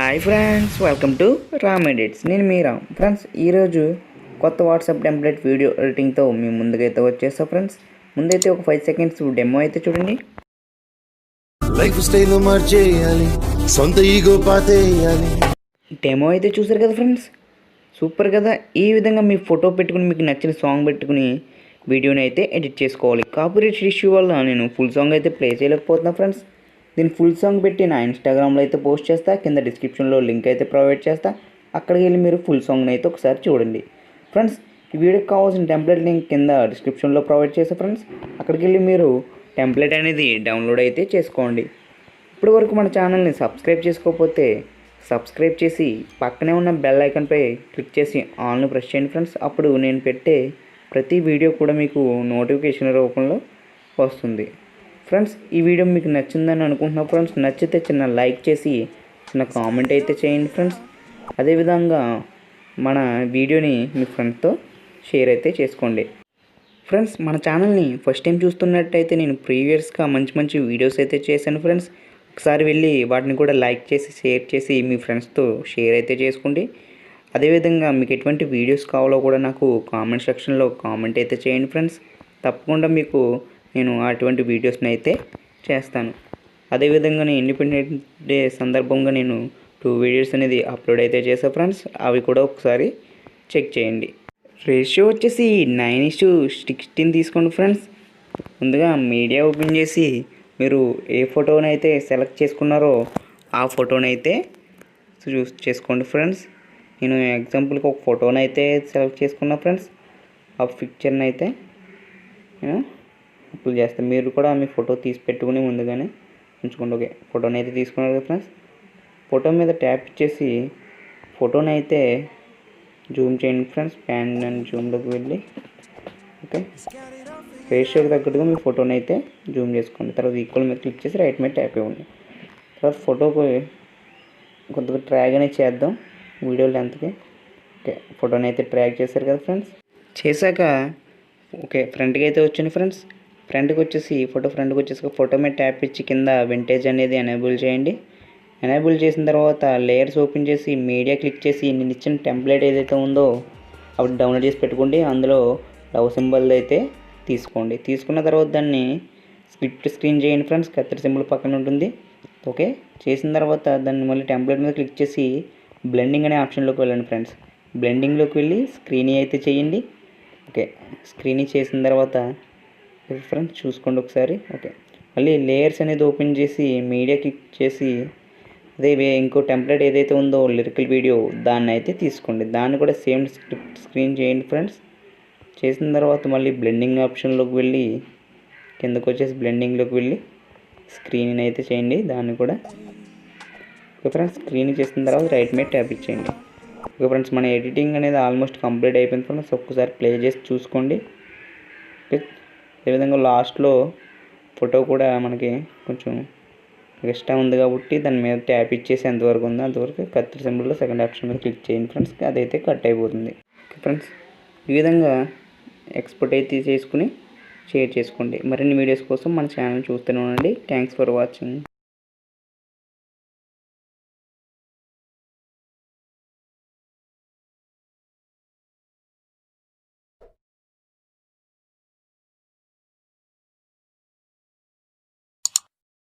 Hi friends, welcome to Ram edits. నేను మీ Ram. Friends, ఈరోజు కొత్త వాట్సాప్ టెంప్లెట్ వీడియో ఎడిటింగ్తో మీ ముందుకైతే వచ్చేస్తా. ఫ్రెండ్స్, ముందైతే ఒక 5 సెకండ్స్ డెమో అయితే చూడండి. లైఫ్ స్టైల్ మార్చేయాలి, సొంత ఈగో పాతేయాలి. డెమో అయితే చూసారు కదా ఫ్రెండ్స్, సూపర్ కదా. ఈ విధంగా మీ ఫోటో పెట్టుకుని మీకు నచ్చిన సాంగ్ పెట్టుకుని వీడియోని అయితే ఎడిట్ చేసుకోవాలి. కాపీరైట్ ఇష్యూ వల్ల నేను ఫుల్ సాంగ్ అయితే ప్లే చేయలేకపోతున్నా ఫ్రెండ్స్. దీని ఫుల్ సాంగ్ పెట్టి నా ఇన్స్టాగ్రామ్లో అయితే పోస్ట్ చేస్తా. కింద డిస్క్రిప్షన్లో లింక్ అయితే ప్రొవైడ్ చేస్తా. అక్కడికి వెళ్ళి మీరు ఫుల్ సాంగ్ని అయితే ఒకసారి చూడండి. ఫ్రెండ్స్, ఈ వీడియోకి కావాల్సిన టెంప్లెట్ లింక్ కింద డిస్క్రిప్షన్లో ప్రొవైడ్ చేస్తా ఫ్రెండ్స్. అక్కడికి వెళ్ళి మీరు టెంప్లెట్ అనేది డౌన్లోడ్ అయితే చేసుకోండి. ఇప్పటి వరకు మన ఛానల్ని సబ్స్క్రైబ్ చేసుకోకపోతే సబ్స్క్రైబ్ చేసి పక్కనే ఉన్న బెల్ ఐకాన్పై క్లిక్ చేసి ఆల్ని ప్రెస్ చేయండి ఫ్రెండ్స్. అప్పుడు నేను పెట్టే ప్రతి వీడియో కూడా మీకు నోటిఫికేషన్ రూపంలో వస్తుంది. ఫ్రెండ్స్, ఈ వీడియో మీకు నచ్చిందని అనుకుంటున్నా ఫ్రెండ్స్. నచ్చితే చిన్న లైక్ చేసి చిన్న కామెంట్ అయితే చేయండి ఫ్రెండ్స్. అదేవిధంగా మన వీడియోని మీ ఫ్రెండ్స్తో షేర్ అయితే చేసుకోండి. ఫ్రెండ్స్, మన ఛానల్ని ఫస్ట్ టైం చూస్తున్నట్టయితే నేను ప్రీవియస్గా మంచి మంచి వీడియోస్ అయితే చేశాను ఫ్రెండ్స్. ఒకసారి వెళ్ళి వాటిని కూడా లైక్ చేసి షేర్ చేసి మీ ఫ్రెండ్స్తో షేర్ అయితే చేసుకోండి. అదేవిధంగా మీకు ఎటువంటి వీడియోస్ కావాలో కూడా నాకు కామెంట్ సెక్షన్లో కామెంట్ అయితే చేయండి ఫ్రెండ్స్. తప్పకుండా మీకు నేను అటువంటి వీడియోస్ని అయితే చేస్తాను. అదేవిధంగా నేను ఇండిపెండెంట్ డే సందర్భంగా నేను 2 వీడియోస్ అనేది అప్లోడ్ అయితే చేశాను ఫ్రెండ్స్. అవి కూడా ఒకసారి చెక్ చేయండి. రేషియో వచ్చేసి 9:16 తీసుకోండి ఫ్రెండ్స్. ముందుగా మీడియా ఓపెన్ చేసి మీరు ఏ ఫోటోని అయితే సెలెక్ట్ చేసుకున్నారో ఆ ఫోటోని అయితే చూస్ చేసుకోండి ఫ్రెండ్స్. నేను ఎగ్జాంపుల్కి ఒక ఫోటోని అయితే సెలెక్ట్ చేసుకున్నా ఫ్రెండ్స్. ఆ పిక్చర్ని అయితే నేను అప్లోడ్ చేస్తాను. మీరు కూడా మీ ఫోటో తీసి పెట్టుకుని ముందుగానే ఉంచుకోండి. ఓకే, ఫోటోని అయితే తీసుకున్నారు కదా ఫ్రెండ్స్. ఫోటో మీద ట్యాప్ ఇచ్చేసి ఫోటోని అయితే జూమ్ చేయండి ఫ్రెండ్స్. ప్యాన్ అండ్ జూమ్లోకి వెళ్ళి ఓకే, రేషియోకి తగ్గట్టుగా మీ ఫోటోని అయితే జూమ్ చేసుకోండి. తర్వాత ఈక్వల్ మీద క్లిక్ చేసి రైట్ మీద ట్యాప్ ఇవ్వండి. తర్వాత ఫోటోకి కొద్దిగా ట్రాగ్ అనేది చేద్దాం వీడియో లెంత్కి. ఓకే, ఫోటోని అయితే ట్రాగ్ చేశారు కదా ఫ్రెండ్స్. చేశాక ఓకే, ఫ్రంట్కి అయితే వచ్చింది ఫ్రెండ్స్. ఫ్రంట్కి వచ్చేసి ఫ్రంట్కి వచ్చేసి ఫోటో మీద ట్యాప్ ఇచ్చి కింద వింటేజ్ అనేది ఎనేబుల్ చేయండి. ఎనేబుల్ చేసిన తర్వాత లేయర్స్ ఓపెన్ చేసి మీడియా క్లిక్ చేసి నేను ఇచ్చిన టెంప్లెట్ ఏదైతే ఉందో అప్పుడు డౌన్లోడ్ చేసి పెట్టుకోండి. అందులో లవ్ సింబల్ అయితే తీసుకోండి. తీసుకున్న తర్వాత దాన్ని స్ప్లిట్ స్క్రీన్ చేయండి ఫ్రెండ్స్. కత్తెర సింబల్ పక్కన ఉంటుంది. ఓకే, చేసిన తర్వాత దాన్ని మళ్ళీ టెంప్లెట్ మీద క్లిక్ చేసి బ్లెండింగ్ అనే ఆప్షన్లోకి వెళ్ళండి ఫ్రెండ్స్. బ్లెండింగ్లోకి వెళ్ళి స్క్రీనీ అయితే చేయండి. ఓకే, స్క్రీనీ చేసిన తర్వాత ఫ్రెండ్స్ చూసుకోండి ఒకసారి. ఓకే, మళ్ళీ లేయర్స్ అనేది ఓపెన్ చేసి మీడియా క్లిక్ చేసి అదే ఇంకో టెంప్లెట్ ఏదైతే ఉందో లిరికల్ వీడియో దాన్ని అయితే తీసుకోండి. దాన్ని కూడా సేమ్ స్క్రీన్ చేయండి ఫ్రెండ్స్. చేసిన తర్వాత మళ్ళీ బ్లెండింగ్ ఆప్షన్లోకి వెళ్ళి కిందకు వచ్చేసి బ్లెండింగ్లోకి వెళ్ళి స్క్రీన్ అయితే చేయండి. దాన్ని కూడా ఓకే ఫ్రెండ్స్. స్క్రీన్ చేసిన తర్వాత రైట్ మీద ట్యాప్ ఇచ్చేయండి. ఓకే ఫ్రెండ్స్, మన ఎడిటింగ్ అనేది ఆల్మోస్ట్ కంప్లీట్ అయిపోయింది ఫ్రెండ్స్. ఒక్కసారి ప్లే చేసి చూసుకోండి. ఓకే, అదేవిధంగా లాస్ట్లో ఫోటో కూడా మనకి కొంచెం ఎక్స్ట్రా ఉంది కాబట్టి దాని మీద ట్యాప్ ఇచ్చేసి ఎంతవరకు ఉందో అంతవరకు కత్తెర సింబల్లో సెకండ్ ఆప్షన్ మీద క్లిక్ చేయండి ఫ్రెండ్స్. అదైతే కట్ అయిపోతుంది. ఓకే ఫ్రెండ్స్, ఈ విధంగా ఎక్స్పోర్ట్ అయితే చేసుకుని షేర్ చేసుకోండి. మరిన్ని వీడియోస్ కోసం మన ఛానల్ చూస్తూనే ఉండండి. Thanks for watching.